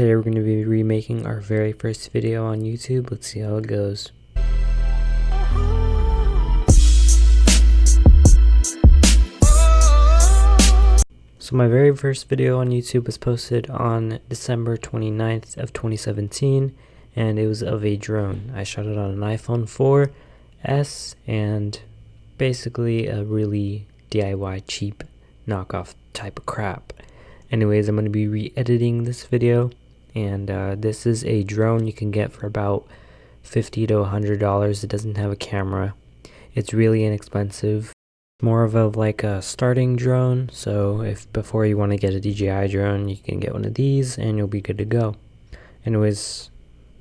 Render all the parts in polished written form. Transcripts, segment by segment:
Today we're going to be remaking our very first video on YouTube. Let's see how it goes. So my very first video on YouTube was posted on December 29th of 2017, and it was of a drone. I shot it on an iPhone 4S and basically a really DIY cheap knockoff type of crap. Anyways, I'm going to be re-editing this video, and this is a drone you can get for about $50 to $100. It doesn't have a camera. It's really inexpensive. More of a starting drone, so if before you want to get a DJI drone, you can get one of these and you'll be good to go. Anyways,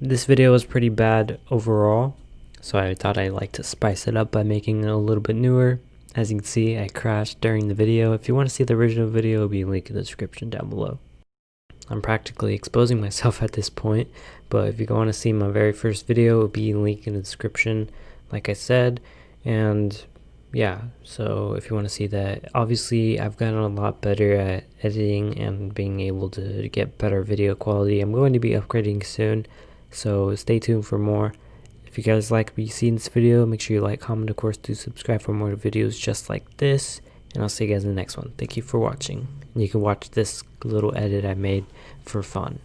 this video was pretty bad overall, so I thought I'd like to spice it up by making it a little bit newer. As you can see, I crashed during the video. If you want to see the original video, it'll be linked in the description down below. I'm practically exposing myself at this point, but if you want to see my very first video, it'll be linked in the description, like I said. And yeah, so if you want to see that, obviously I've gotten a lot better at editing and being able to get better video quality. I'm going to be upgrading soon, so stay tuned for more. If you guys like what you see in this video, make sure you like, comment, of course, do subscribe for more videos just like this, and I'll see you guys in the next one. Thank you for watching. You can watch this little edit I made for fun.